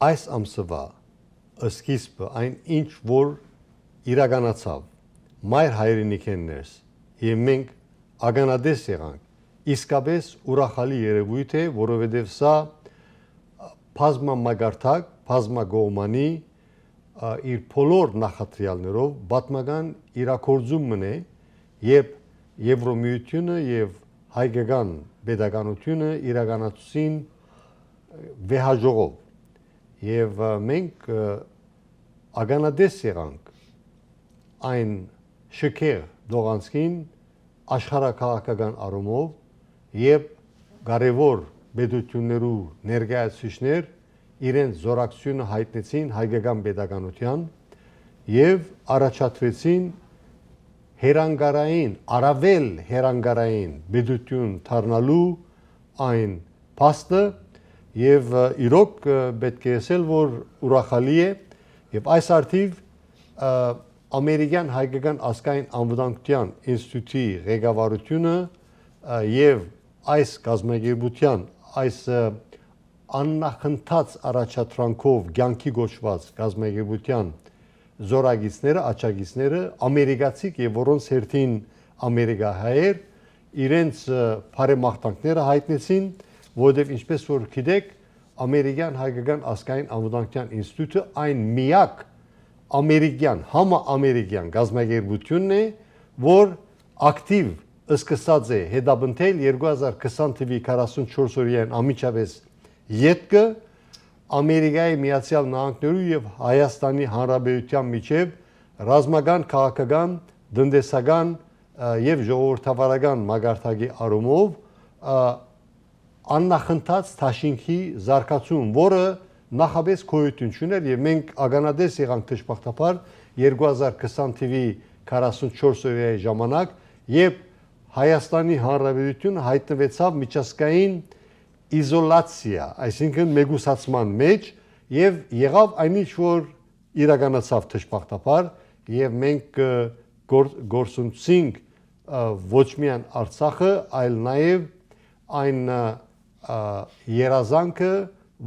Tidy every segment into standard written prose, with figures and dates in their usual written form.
այս ամսվա սկիզբը այն ինչ որ իրականացավ մայր հայրենիքներս եւ մենք ականատես եղանք իսկապես ուրախալի երևույթ է, որովհետեւ սա բազմամագարտակ, բազմագողմանի իր բոլոր նախադրյալներով պատմական իրաքորձումն է, երբ Եվրոմիությունը եւ հայկական pedagogiությունը իրականացուցին վեհաժողով եւ մենք ականատես եղանք այն շքեղ դողանցքին աշխարհակաղակական առումով եւ կարևոր պետություններու ներկայացուցիչներ իրենց զորակցությունը հայտնեցին հայկական pedagogiության եւ առաջադրեցին հերանգարային, առավել հերանգարային պետություն դառնալու այն փաստը եւ իրոք պետք է ասել, որ ուրախալի է եւ այս արդիվ ամերիկյան հայկական ազգային անվտանգության ինստիտուտի ղեկավարությունը եւ այս կազմակերպության այս աննախընթաց առաջադրանքով կյանքի գոչված կազմակերպության զորագիցները, աչագիցները, ամերիկացիք եւ որոնց հերթին ամերիկահայեր իրենց բարեմաղթանքները հայտնեցին, որովհետեւ ինչպես որ գիտեք, ամերիկյան հայկական ազգային անվտանգության ինստիտուտը այն միակ ամերիկյան, համաամերիկյան կազմակերպությունն է, որ ակտիվ սկսած է հետապնդել 2020 թվականի 44 օրյա ամիջապես ետքը Ամերիկայի Միացյալ Նահանգներու եւ Հայաստանի Հանրապետության միջև ռազմական, քաղաքական, տնտեսական եւ ժողովրդավարական մագարտակի առումով աննախընթաց դաշինքի զարգացում, որը նախապես գոյություն չուներ եւ մենք ականատես եղանք դժբախտաբար 2020 թվականի 44 օրյայի ժամանակ, երբ Հայաստանի Հանրապետությունը հայտնվեցավ միջազգային իզոլացիա, այսինքն մեգուսացման մեջ եւ եղավ այնինչ որ իրականացավ դժբախտաբար եւ մենք գործունեությունք ոչ միայն Արցախը, այլ նաեւ այն երազանքը,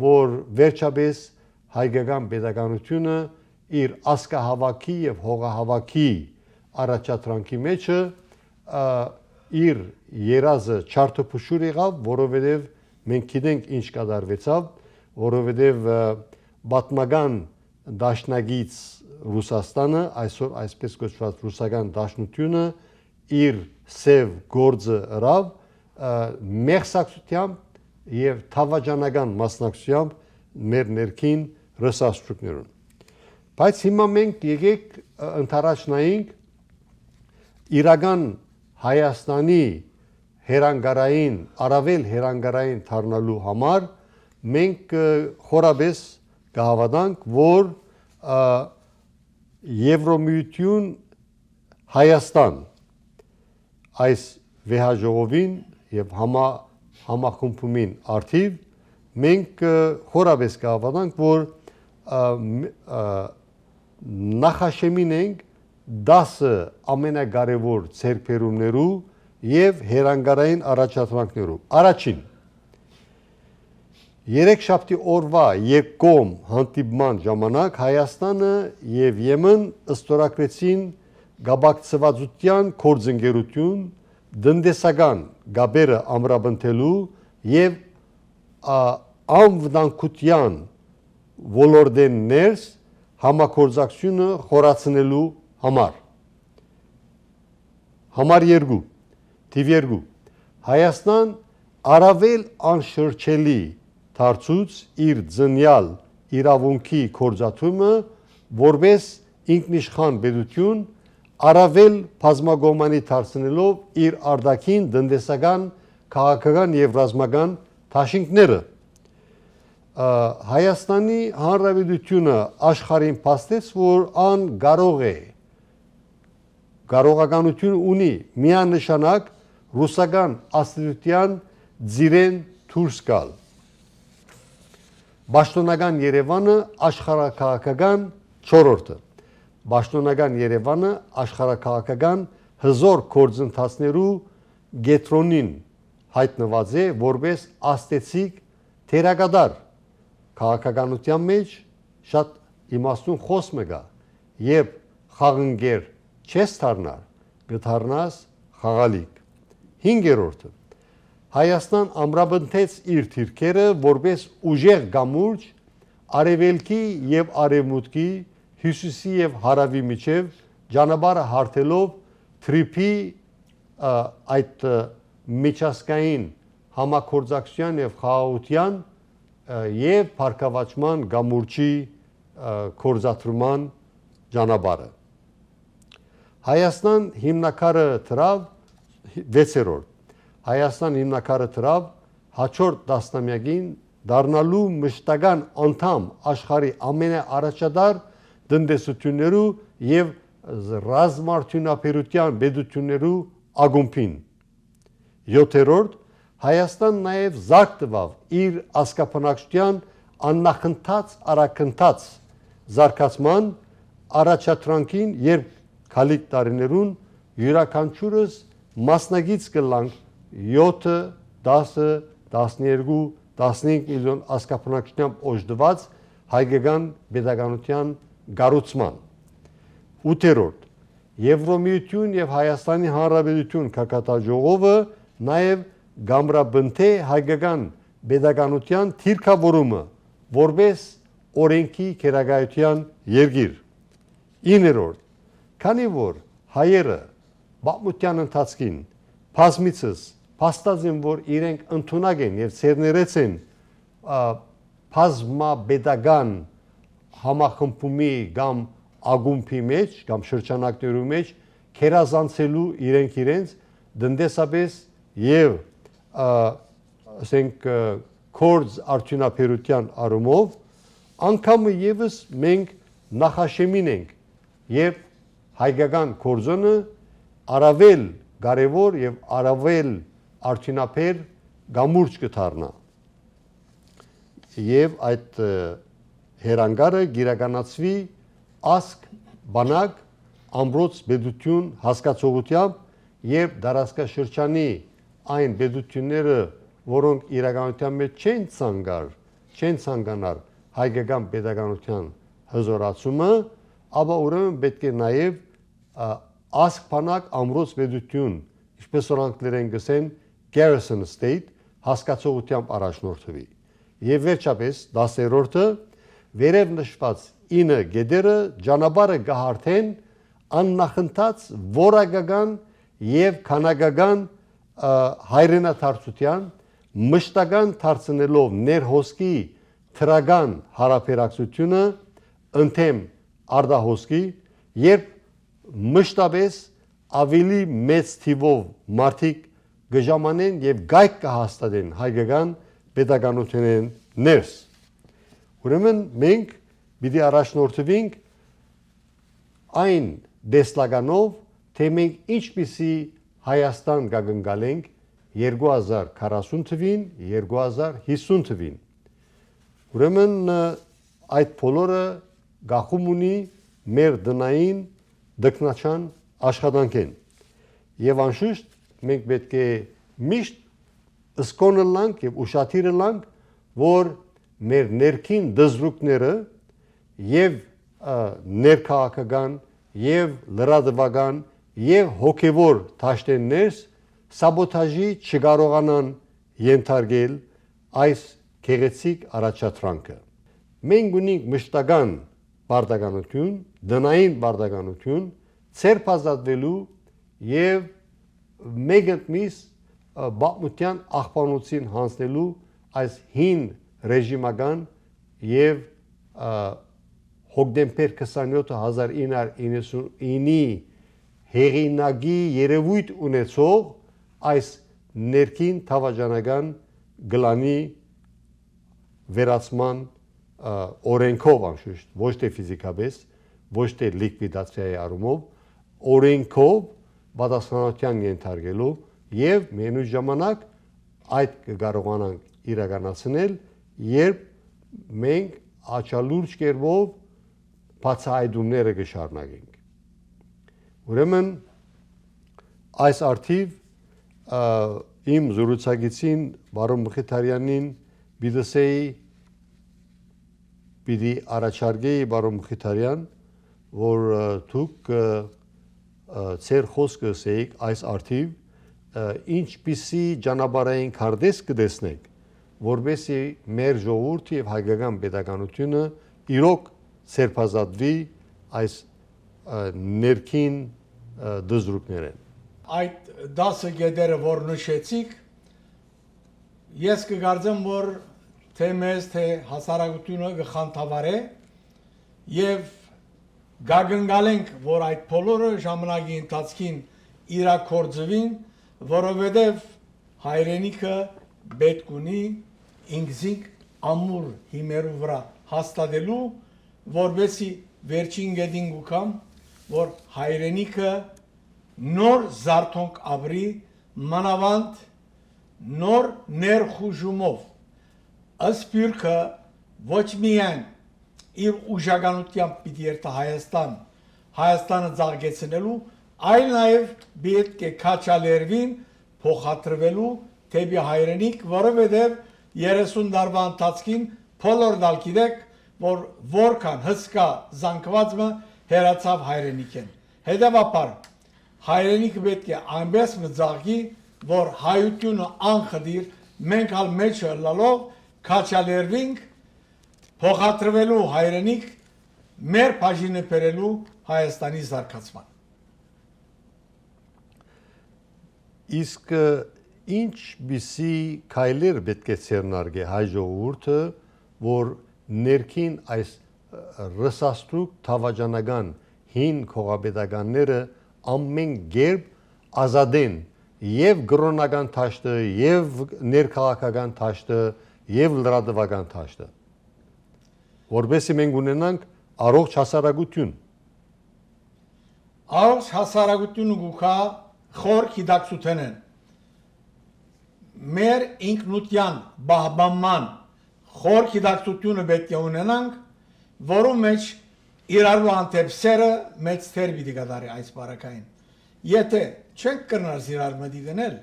որ վերջապես հայկական pedagogiությունը իր ասկահավաքի եւ հողահավաքի առաջադրանքի մեջը իր երազը չարթոփուշուր եղավ, որովհետեւ մենք գիտենք ինչ կատարվեցավ, որովհետև պատմական դաշնագից Ռուսաստանը, այսօր այսպես կոչված ռուսական դաշնությունը իր սև գործը հրավ մեղսակցությամբ եւ թավաճանական մասնակցությամբ մեր ներքին ռսաստրուկներուն։ Բայց հիմա մենք եկեք ընթառաջնայինք իրական Հայաստանի հերանգարային, առավել հերանգարային դառնալու համար մենք խորապես կհավատանք, որ Եվրոմիություն Հայաստան այս վեհաժողովին եւ համախմբումին արդիվ մենք խորապես կհավատանք, որ նախաշեմին ենք 10 ամենակարևոր ձեռքբերումներու եւ հերանգարային առաջադրանքներու։ Առաջին երեքշաբթի օրվա երկկողմ հանդիպման ժամանակ Հայաստանը եւ Եմեն ստորագրեցին գաբակցվածության գործընկերություն, տնտեսական գաբերը ամրապնդելու եւ անվտանգության ոլորտեն ներս համագործակցությունը խորացնելու համար։ Համար 2 Թիվ 2 Հայաստան առավել անշրջելի դարձուց իր ձնյալ իրավունքի գործադրումը որպես ինքնիշխան պետություն առավել բազմագոմանի դարձնելով իր արտաքին տնտեսական, քաղաքական եւ ռազմական դաշինքները։ Հայաստանի Հանրապետությունը աշխարհին փաստեց, որ ան կարող է կարողականություն ունի միանշանակ ռուսական աստիճան ձիրեն դուրս գալ։ Պաշտոնական Երևանը աշխարհակաղակական 4-րդը։ Պաշտոնական Երևանը աշխարհակաղակական հզոր գործընթացներու գետրոնին հայտնված է որպես աստեցիկ թերակատար քաղաքականության մեջ շատ իմաստուն խոսք կա, երբ խաղընկեր չես դառնար, կդառնաս խաղալիք։ 5-րդը Հայաստան ամրապնդեց իր թիրքերը որպես ուժեղ գամուրջ արևելքի եւ արևմուտքի, հյուսիսի եւ հարավի միջև ճանապարհը հարթելով թրիփի այդ միջազգային համագործակցության եւ խաղաղության եւ փառքավաճման գամուրջի կորզաթրման ճանապարհը։ Հայաստան հիմնակարը դրավ 6-րդ Հայաստան հիմնակարը դրավ հաջորդ տասնամյակին դառնալու մշտական անդամ աշխարհի ամենաառաջադար տնտեսություններու եւ ռազմարդյունաբերության պետություններու ակումբին։ 7-րդ Հայաստան նաեւ զարգ տվավ իր ազգաբնակչության աննախընթաց արագընթաց զարգացման առաջադրանքին, երբ քալիք տարիներուն յուրաքանչյուրս մասնագից կլանք 7, 10, 12, 15 միլիոն ազգաբնակչությամբ օժտված հայկական պետականության կառուցման։ 8-րդ Եվրոմիություն եւ Հայաստանի Հանրապետություն քաղաքաժողովը նաեւ գամրաբնթե հայկական պետականության թիրքավորումը որպես օրենքի քերագայության երկիր։ 9-րդ Քանի որ հայերը պատմության ընթացքին բազմիցս փաստած են, որ իրենք ընդունակ են եւ ցերներեց են բազմապետական համախմբումի կամ ակումբի մեջ կամ շրջանակներու մեջ քերազանցելու իրենց տնտեսապես եւ ասենք կորձ արդյունաբերության առումով անգամ եւս մենք նախաշեմին ենք եւ հայկական կորձոնը առավել կարևոր եւ առավել արդյունաբեր գամուրջ կդառնա եւ այդ հերանգարը գիրականացվի ասկ բանակ ամրոց պետություն հասկացողությամբ եւ դարաշրջանի այն պետությունները, որոնք իրականության մեջ չեն ցանկանար հայկական պետականության հզորացումը, ապա ուրեմն պետք է նաեւ ասկ բանակ ամրոց պետություն, ինչպես որ անգլերեն գսեն garrison state հասկացողությամբ առաջնորդվի։ Եվ վերջապես 10-րդը վերև նշված 9 գեդերը ճանապարհը կհարթեն աննախընթաց որակական եւ քանակական հայրենադարձության մշտական դարձնելով ներհոսքի թրական հարաբերակցությունը ընդեմ արդահոսքի, երբ մշտապես ավելի մեծ թիվով մարդիկ գժամանեն եւ գայք կհաստատեն հայկական պետականությունեն ներս։ Ուրեմն մենք պիտի առաջնորդվենք այն դեսլականով, թե մենք ինչպիսի Հայաստան կգնկալենք 2040 թվին, 2050 թվին։ Ուրեմն այդ բոլորը գաղում ունի մեր դնային դքնաչան աշխատանքեն։ Եվ անշուշտ մենք պետք է միշտ ըսկոնը լանք եւ ուշադիր լանք, որ մեր ներքին դզրուկները եւ ներքաղաքական եւ լրատվական եւ հոգեվոր դաշտերներս սաբոտաժի չկարողանան ենթարկել այս գեղեցիկ առաջադրանքը։ Մենք ունենք մշտական բարդականություն, դնային բարդականություն, ցերպազատվելու եւ մեգընտմիս բաղմության աղբանոցին հանձնելու այս հին ռեժիմական եւ հոկտեմբեր 27-1999-ի հեղինակի երևույթ ունեցող այս ներքին թավաճանական գլանի վերացման օրենքով անշուշտ, ոչ թե ֆիզիկապես, ոչ թե լիկվիդացիայի առումով, օրենքով պատասխանատվության ենթարկելով եւ միևնույն ժամանակ այդ կկարողանանք իրականացնել, երբ մենք աչալուրջ կերպով բացահայտումները կշարունակենք։ Ուրեմն այս արդիվ իմ զրուցակիցին Վարոն Մխիթարյանին բիդսեի պիտի առաջարկեի բարոն Մխիթարյան, որ դուք ծեր խոսքը ասեիք այս արդիվ, ինչպիսի ճանապարհային քարտեզ կտեսնեք, որովհետեւ մեր ժողովուրդը եւ հայկական պետականությունը իրոք ցերբազատվի այս ներքին դժրուկներեն։ Այդ 10 գետերը, որ նշեցիք, ես կգարձեմ, որ թե մեզ, թե հասարակությունը կխանդավառե եւ գագնգալենք, որ այդ բոլորը ժամանակի ընթացքին իրակորձվին, որովհետեւ հայրենիքը պետք ունի ինքզինք ամուր հիմերու վրա հաստատելու, որովհետեւ վերջին գետին գուքամ, որ հայրենիքը նոր զարթոնք ապրի, մանավանդ նոր ներխուժումով, ասպյուրքը ոչ միայն իր ուժականությամբ պիտի երթա Հայաստանը ծաղկեցնելու, այլ նաև պետք է քաչալերվին փոխադրվելու թեպի հայրենիք, որովհետև 30 տարվա ընթացքին բոլոր դալ գիտեք, որ որքան հսկա զանգվածը հերացավ հայրենիքեն։ Հետևաբար հայրենիքը պետք է այնպես մծաղի, որ հայությունը անխդիր, մենք ալ մեջը լալով քաչալերվինք փոխադրվելու հայրենիք մեր բաժինը բերելու Հայաստանի զարգացման։ Իսկ ինչպիսի քայլեր պետք է ցերնարգե հայ ժողովուրդը, որ ներքին այս ռսաստրուկ թավաճանական հին քողապետականները ամեն կերպ ազատեն եւ գրոնական թաշտը, եւ ներքաղաքական թաշտը, եւ լրատվական թաշտը, որովհետեւ մենք ունենանք առողջ հասարակություն։ Առողջ հասարակությունը գուքա խոր գիտակցություն են։ Մեր ինքնության բահբանման խոր գիտակցությունը պետք է ունենանք, որու մեջ իրարու հանդեպ սերը մեծ թեր պիտի կատարի այս բարակային։ Եթե չենք կրնար իրար մտի դնել,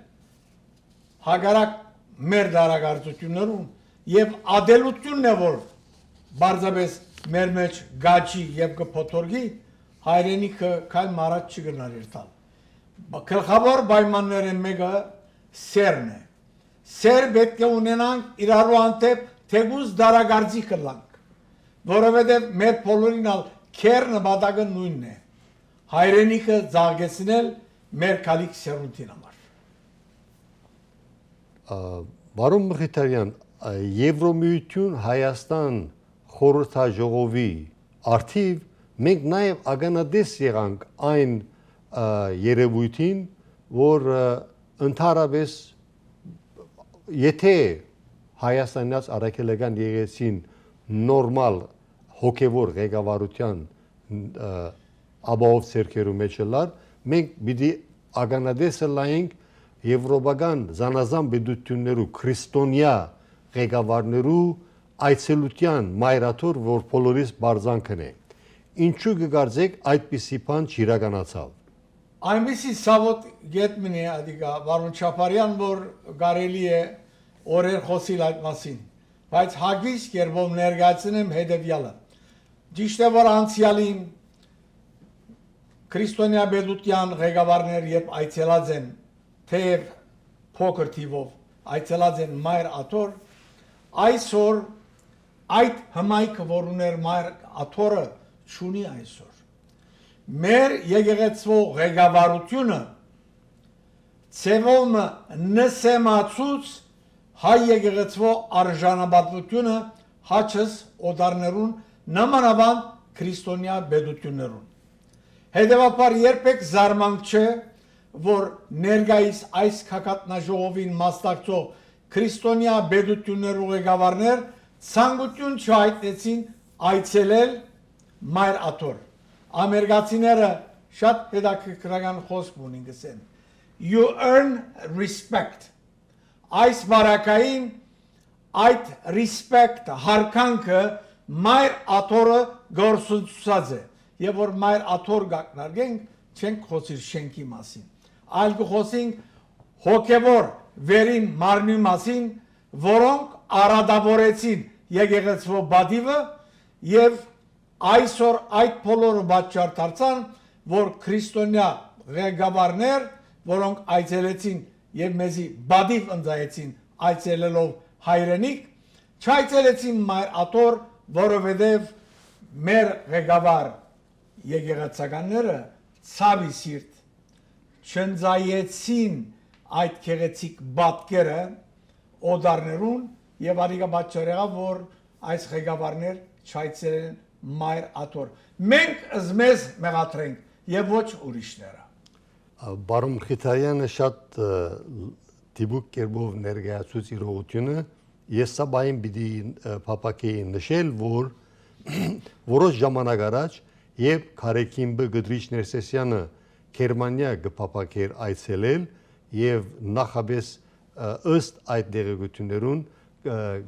հակառակ մեր դարակարծություններում եւ ադելությունն է, որ բարձրապես մեր մեջ գաչի եւ կփոթորգի, հայրենիքը քայլ մարած չգնար երթալ։ Գլխավոր պայմանները մեկը սերն է։ Սեր պետք է ունենանք իրարու հանդեպ թեկուզ դարակարծի կլանք, որովհետեւ մեր բոլորին ալ քեր նպատակը նույնն է։ Հայրենիքը ծաղկեցնել մեր քալիք սերունդին համար։ Բարոն Մխիթարյան, Եվրոմիություն Հայաստան խորհրդաժողովի արդիվ մենք նաև ականատես եղանք այն երևույթին, որ ընդհանրապես եթե հայաստանյաց առաքելական եկեղեցին նորմալ հոգևոր ղեկավարության ապահով ցերկերու մեջ լար, մենք պիտի ականատեսը լայենք եվրոպական զանազան պետություններու քրիստոնյա ղեկավարներու այցելության մայրաթոր, որ բոլորիս բարձանքն է։ Ինչու կգարձեք այդպիսի բան չիրականացավ։ Այնպիսի սավոտ գետմին է ադիկա Վարուն Չապարյան, որ կարելի է օրեր խոսիլ այդ մասին, բայց հագիստ կերպով ներկայացնեմ հետևյալը։ Ճիշտ է, որ անցյալին քրիստոնյա պետության ղեկավարներ երբ այցելած են, թեև փոքր թիվով այցելած են Մայր Աթոր, այսօր այդ հմայքը, որ ուներ Մայր Աթորը, չունի այսօր։ Մեր եկեղեցու ղեկավարությունը ցևոմը նսեմացուց հայ եկեղեցու արժանապատվությունը հաչս օդարներուն նմանավան քրիստոնյա պետություններուն։ Հետևաբար երբեք զարմանք չէ, որ ներկայիս այս քակատնաժողովին մասնակցող քրիստոնյա պետություններու ղեկավարներ ցանկություն չհայտնեցին այցելել Մայր Աթոր։ Ամերիկացիները շատ հետաքրքրական խոսք ունին գսեն։ You earn respect։ Այս բարակային այդ respect հարկանքը Մայր Աթորը գործունեացած է։ Եվ որ Մայր Աթոր գակնարկենք չենք խոսիր շենքի մասին, այլ կխոսենք հոգևոր վերին մարմնի մասին, որոնք արադավորեցին եկեղեցու բադիվը եւ այսօր այդ բոլորը պատճառ դարձան, որ քրիստոնյա ղեկավարներ, որոնք այցելեցին եւ մեզի բադիվ ընձայեցին այցելելով հայրենիք, չայցելեցին Մայր Աթոր, որովհետեւ մեր ղեկավար եկեղեցականները ցավի սիրտ չընձայեցին այդ քեղեցիկ բատկերը օդարներուն եւ արիգա պատճառ եղավ, որ այս ղեկավարներ չայցելեն Մայր Աթոր։ Մենք զմեզ մեղադրենք եւ ոչ ուրիշները։ Բարոն Մխիթարյանը շատ դիպուկ կերպով ներկայացուց իրողությունը, ես սա բային պիտի փապակեի նշել, որ որոշ ժամանակ առաջ եւ Քարեքիմբը Գդրիչ Ներսեսյանը Գերմանիա գփապակեր այցելել եւ նախաբես ըստ այդ դեղեցություններուն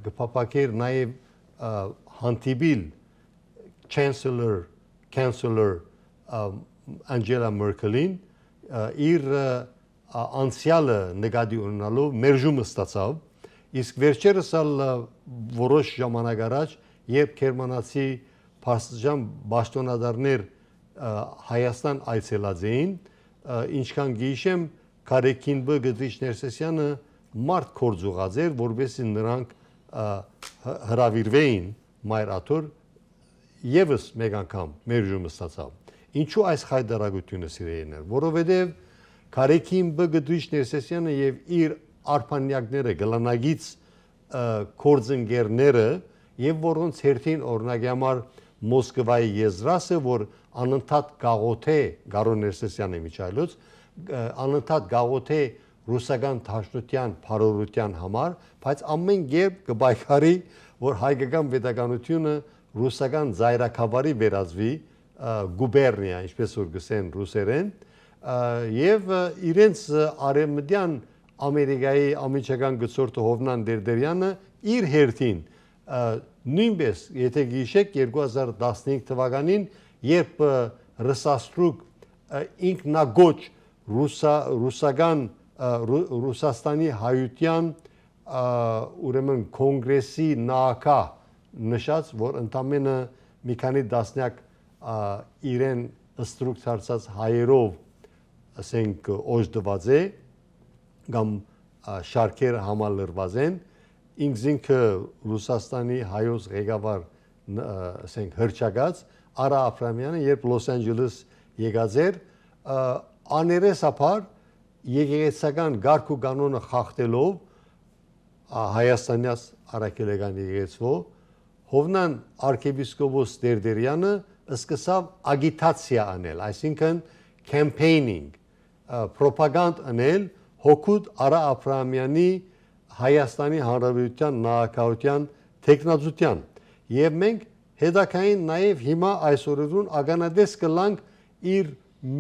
գփապակեր նաեւ հանդիպիլ Chancellor Angela Merkel-ին իր անցյալը նկատի ունենալով մերժումը ստացավ, իսկ վերջերս որոշ ժամանակ առաջ երբ գերմանացի փաստիժան պաշտոնադարներ Հայաստան այցելած էին, ինչքան գիշեմ Քարեքիմբը Գդրիչ Ներսեսյանը մարդ կորձուղած էր, որովհետեւ նրանք հրավիրվեին Մայր Աթոր եւս մեկ անգամ մերժումը ստացավ։ Ինչու այս հայտարարությունը սիրելիներ, որովհետեւ Քարեքիմբը Գդրիչ Ներսեսյանը եւ իր արփանյակները գլանագից կորձընկերները եւ որոնց հերթին օրինակի համար Մոսկվայի եզրասը, որ անընդհատ գաղութ է Գարոն Ներսեսյանի միջայլոց, անընդհատ գաղութ է ռուսական դաշնության փարորության համար, բայց ամեն երբ կբայքարի, որ հայկական պետականությունը ռուսական զայրաքավարի վերածվի գուբերնիա, ինչպես որ գսեն ռուսերեն, եւ իրենց արևմտյան Ամերիկայի ամիջական գծորդը Հովնան Դերդերյանը իր հերթին նույնպես եթե գիշեք 2015 թվականին երբ Ռսաստրուկ ինքնագոչ Ռուսաստանի հայության ուրեմն կոնգրեսի նախա նշած, որ ընդամենը մի քանի դասնյակ իրեն ստրուկ ցարծած հայերով ասենք օժտված է կամ շարքերը համալրված են, ինքը Ռուսաստանի հայոց ղեկավար ասենք հրճակած Արա Աբրամյանը երբ Լոս Անջելես եկած էր, աներեսաբար եկեղեցական գարկ ու կանոնը խախտելով Հայաստանյաց Արաքելական եկեղեցվո Հովնան arczepiskopos Դերդերյանը սկսավ ագիտացիա անել, այսինքն campaigning, propagand անել հոգուտ Արա Աբրամյանի Հայաստանի Հանրապետության նախագահության տեխնազության եւ մենք հետաքային նաեւ հիմա այսօրերուն ագանադես կլանք իր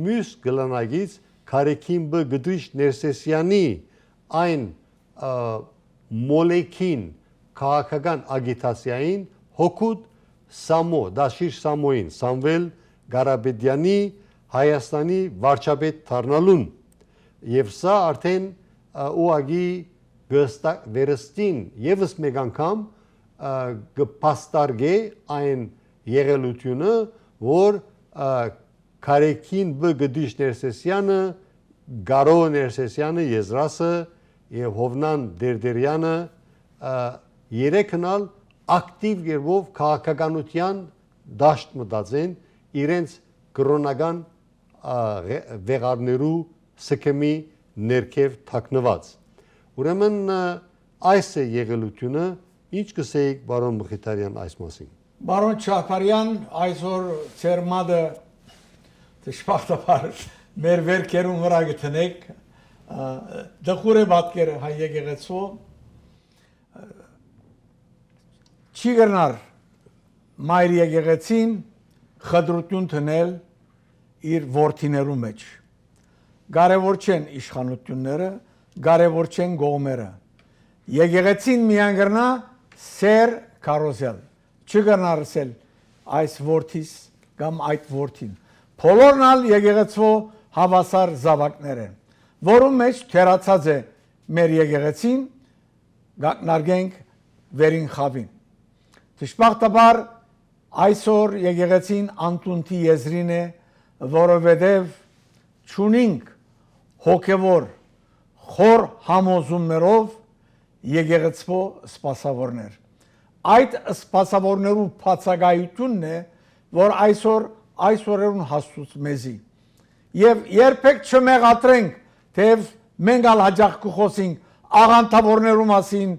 մյուս գլանագից Քարեքիմբը Գդրիչ Ներսեսյանի այն մոլեկին քաղաքական ագիտացիային հոգուտ Սամո, Դաշիր Սամոին, Սամվել Գարաբեդյանի Հայաստանի վարչապետ դառնալուն եւ սա արդեն ուղագի վերստին եւս մեկ անգամ կփաստարկե այն եղելությունը, որ Քարեքիմբը Գդրիչ Ներսեսյանը, Գարո Ներսեսյանը, Եզրասը եւ Հովնան Դերդերյանը երեքնալ ակտիվ երբով քաղաքականության դաշտ մտածեն իրենց կրոնական վեղարներու սքեմի ներքև թաքնված։ Ուրեմն այս է եղելությունը, ինչ կսեիք բարոն Մխիթարյան այս մասին։ Բարոն Չապարյան, այսօր ծեր մադը դժբախտաբար մեր վերքերուն վրա գտնեք, դխուր է պատկերը հայ եկեղեցու, չի գրնար մայր եկեղեցին խտրություն տնել իր որդիներու մեջ։ Կարևոր չեն իշխանությունները, կարևոր չեն գողմերը։ Եկեղեցին միան գրնա սեր կարոզել, չգրնար ասել այս որդիս կամ այդ որդին։ Բոլորն ալ եկեղեցու հավասար զավակներ են, որում մեջ թերացած է մեր եկեղեցին, գակնարգենք վերին խավին։ Դժբախտաբար Այսօր եկեղեցին անտունտի եզրին է, որովհետև չունենք հոգևոր խոր համոզումներով եկեղեցվո սպասավորներ։ Այդ սպասավորներու բացակայությունն է, որ այսօրերուն հասցուց մեզի։ Եվ երբեք չմեղադրենք, թեև մենք ալ հաջող կխոսենք աղանդավորներու մասին,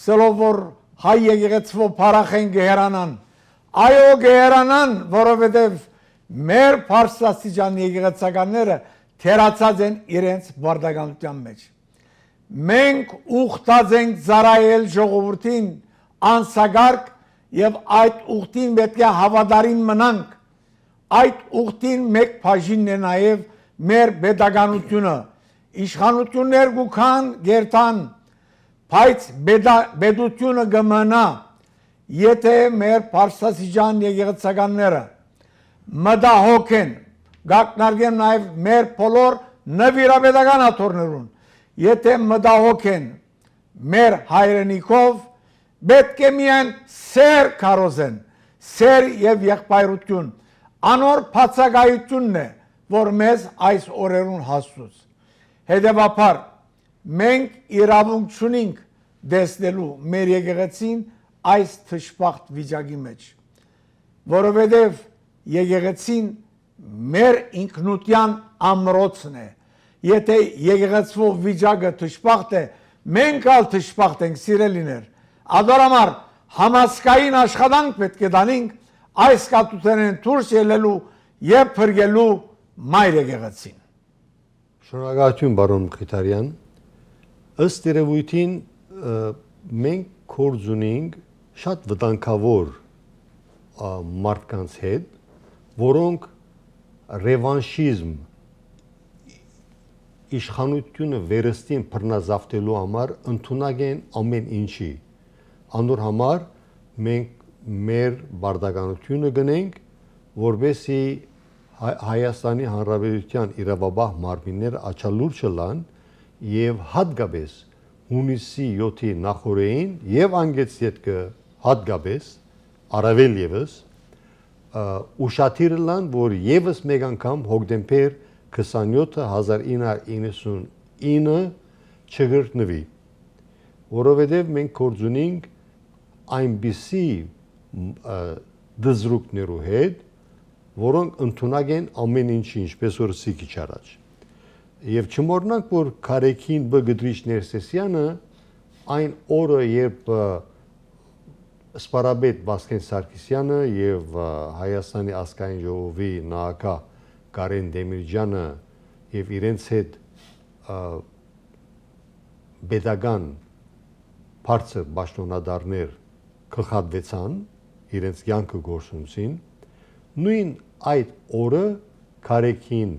սելով որ հայ եկեղեցվո փարախեն գերանան։ Այո, գերանան, որովհետև մեր փարսաստիճան եկեղեցականները թերացած են իրենց բարդականության մեջ։ Մենք ուխտած ենք ծառայել ժողովրդին անսագարկ եւ այդ ուխտին պետք է հավատարիմ մնանք։ Այդ ուխտին մեկ բաժինն է նաեւ մեր pedagogiությունը։ Իշխանություններ գուքան գերտան, բայց պետությունը կմնա, եթե մեր փարսաստիճան եկեղեցականները մտահոգ են, գակնարկեն նաև մեր բոլոր նվիրապետական աթոռներուն, եթե մտահոգ են մեր հայրենիքով, պետք է միայն սեր քարոզեն, սեր եւ եղբայրություն, անոր բացակայությունն է, որ մեզ այս օրերուն հասցուց։ Հետևաբար մենք իրավունք չունենք դեսնելու մեր եկեղեցին այս թշպախտ վիճակի մեջ, որովհետև եկեղեցին մեր ինքնության ամրոցն է։ Եթե եկեղեցվո վիճակը թշպախտ է, մենք ալ թշպախտ ենք, սիրելիներ։ Ադորամար համասկային աշխատանք պետք է տանենք այս կատուտերեն դուրս ելելու եւ փրկելու մայր եկեղեցին։ Շնորհակալություն բարոն Մխիթարյան։ Ըստ երևույթին մենք գործ ունենք շատ վտանգավոր մարդկանց հետ, որոնք ռևանշիզմ իշխանությունը վերստին բռնազավթելու համար ընդունակ են ամեն ինչի։ Անոր համար մենք մեր բարդականությունը գնենք, որբեսի Հայաստանի Հանրապետության իրավաբահ մարմինները աչալուր չլան եւ հատկապես հունիսի 7-ի նախորդին եւ անգեց յետքը հատկապես առավել եւս ուշադիր լան, որ եւս մեկ անգամ հոկտեմբեր 27-1999 չգրտնվի, որովհետեւ մենք գործ ունենք այնպիսի դզրուկներու հետ, որոնք ընդունակ են ամեն ինչի, ինչպես որ սիկիչ առաջ։ Եվ չմոռնանք, որ Քարեքին Բգդրիչ Ներսեսյանը այն օրը, երբ Սպարաբեդ Վասկեն Սարգսյանը եւ Հայաստանի ազգային ժողովի նախագահ Կարեն Դեմիրճյանը եւ իրենց հետ pedagogan բարձր պաշտոնադարներ գլխատվեցան, իրենց կյանքը գործունեցին, նույն այդ օրը Քարեքին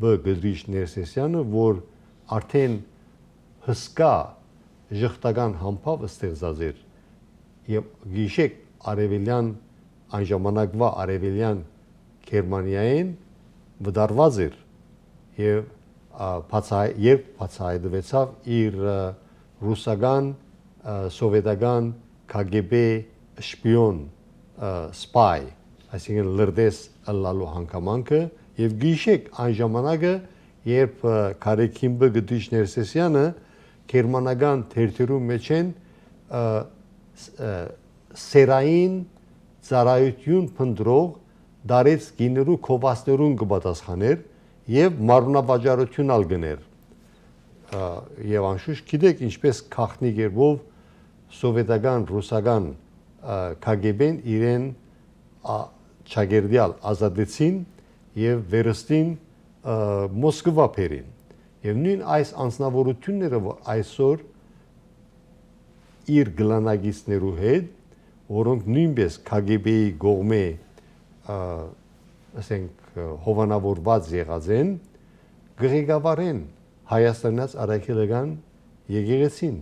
Բգդրիչ Ներսեսյանը, որ արդեն հսկա ժխտական համբավ ստեղծած էր եւ գիշեք արևելյան այն ժամանակվա արևելյան Գերմանիային վդարված էր եւ երբ բացահայտվեցավ իր ռուսական սովետական KGB շպիոն spy, այսինքն լրտես ըլլալու հանգամանքը եւ գիշեք այն ժամանակը, երբ Քարեքին Բգդրիչ Ներսեսյանը գերմանական թերթերու մեջ են սերային ծառայություն փնտրող դարեց գիներու կովասներուն կպատասխաներ եւ մարմնավաճառություն ալ գներ եւ անշուշտ գիտեք ինչպես քախնի գերբով սովետական ռուսական KGB-ն իրեն չագերդյալ ազատեցին եւ վերստին Մոսկվա բերին եւ նույն այս անձնավորությունները այսօր իր գլանագիցներու հետ, որոնք նույնպես KGB-ի կողմէ ասենք հովանավորված եղած են, գղեկավարեն Հայաստանից Արաքելական եկեղեցին,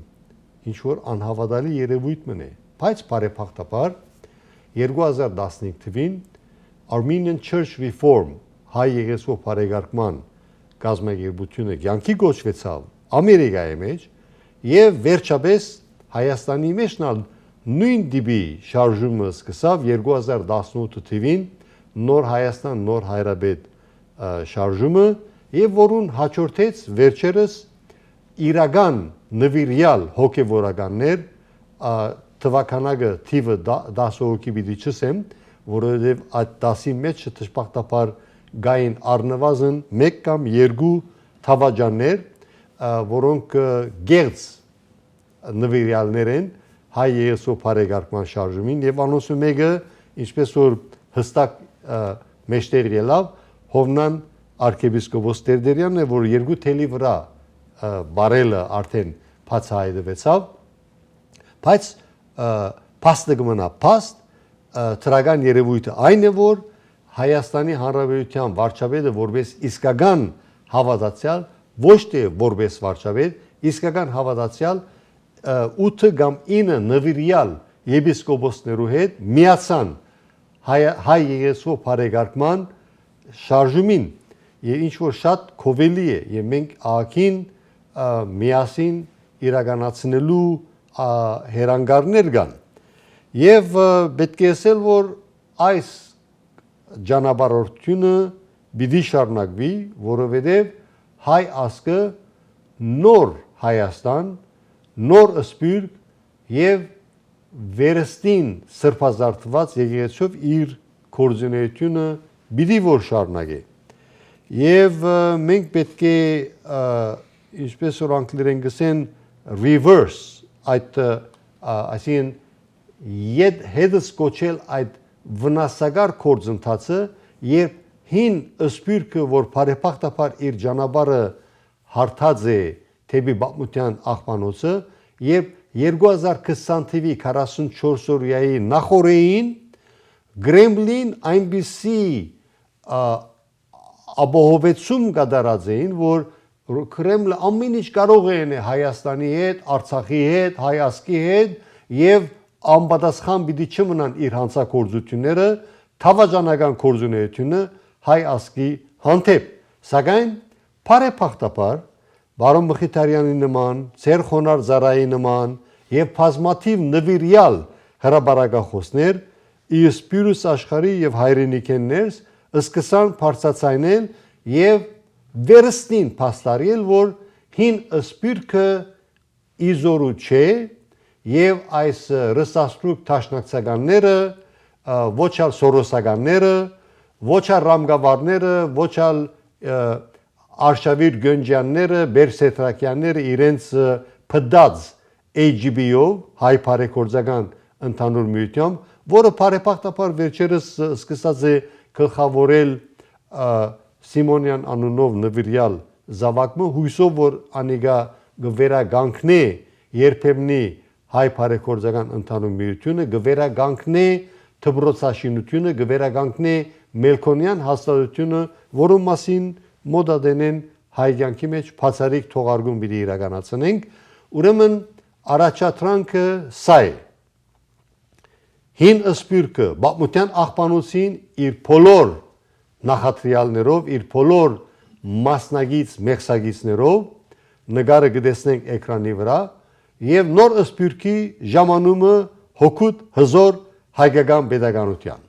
ինչ որ անհավատալի երևույթ մնե, բայց բարեփոխտաբար 2015 թվին Armenian Church Reform հայ եկեղեցու բարեկարգման կազմակերպությունը կյանքի կոչվեցավ Ամերիկայի մեջ եւ վերջապես Հայաստանի մեջ նույն դիպի շարժումը սկսավ 2018 թվին նոր Հայաստան նոր Հայրապետ շարժումը եւ որուն հաջորդեց վերջերս իրական նվիրյալ հոգեվորականներ թվականակը թիվը 10 հոգի պիտի չսեմ, որովհետև այդ 10-ի մեջ դժբախտաբար գային առնվազն 1 կամ 2 թավաջաններ, որոնք գեղձ նվիրյալներ են հայ ԵՍՈ բարեկարգման շարժումին եւ անոնց մեկը ինչպես որ հստակ մեջտեղ ելավ Հովնան arczepiskopos Տերտերյանն է, որ 2 թելի վրա բարելը արդեն բացահայտվեցավ, բայց փաստը կմնա փաստ, թրական երևույթը այն է, որ Հայաստանի Հանրապետության վարչապետը որպես իսկական հավատացյալ, ոչ թե որպես վարչապետ, իսկական հավատացյալ 8 կամ 9 նվիրյալ եպիսկոպոսներու հետ միացան հայ եկեղեցու բարեկարգման շարժումին եւ ինչ որ շատ կովելի է եւ մենք աղքին միասին իրականացնելու հերանգարներ կան եւ պետք է ասել որ այս ճանապարհորդությունը պիտի շարունակվի որովհետեւ հայ ազգը նոր Հայաստան նոր սպիրտ եւ վերստին սրբազարդված եկեղեցով իր կորձունեությունը պիտի որ շարունակի եւ մենք պետք է ինչպես որ անգլերեն գսեն reverse այդ այսին հետս կոչել այդ վնասակար կորձընթացը երբ հին սպիրտը որ բարեփոխտաբար իր ճանապարհը հարթած է թեպի բացմության աղբանոցը երբ 2020 թվականի 44 օրյայի նախորդին Գրեմլին այնպիսի ապահովեցում կատարած էին, որ Կրեմլը ամեն ինչ կարող է անի Հայաստանի հետ, Արցախի հետ, հայ ազգի հետ եւ անպատասխան պիտի չմնան իր հանցագործությունները, թավաջանական գործունեությունը հայ ազգի հանդեպ։ Սակայն բարեփոխտաբար Բարոն Մխիթարյանի նման, Սեր Խոնար Զարայի նման եւ բազմաթիվ նվիրյալ հրաբարակախոսներ Իսպիրուս աշխարհի եւ հայրենիքներս սկսան բարձրացնել եւ վերստին փաստարել որ հին սպիրտը իզորու չէ եւ այս ռսաստրուկ տաշնակցականները ոչ ալ սորոսականները ոչ ալ ռամգավարները ոչ ալ արշավիր գնջյանները բերսետրակյանները իրենց փդած AGB-ով հայ բարեգործական ընդհանուր միությամբ որը բարեփոխտաբար վերջերս սկսած է գլխավորել Սիմոնյան անունով նվիրյալ զավակը հույսով որ անիգա գվերագանքնի երբեմնի հայ բարեգործական ընդհանուր միությունը գվերագանքնի դբրոցաշինությունը գվերագանքնի Մելքոնյան հաստատությունը որը մասին մոդադենեն հայ կյանքի մեջ բացառիկ թողարկում պիտի իրականացնենք ուրեմն առաջադրանքը սա է հին սպիրտը բացմության աղբանոցին իր բոլոր նախատրյալներով իր բոլոր մասնագից մեղսագիծներով նկարը կտեսնենք էկրանի վրա եւ նոր սպիրտի ժամանումը հոգուտ հզոր հայկական pedagogian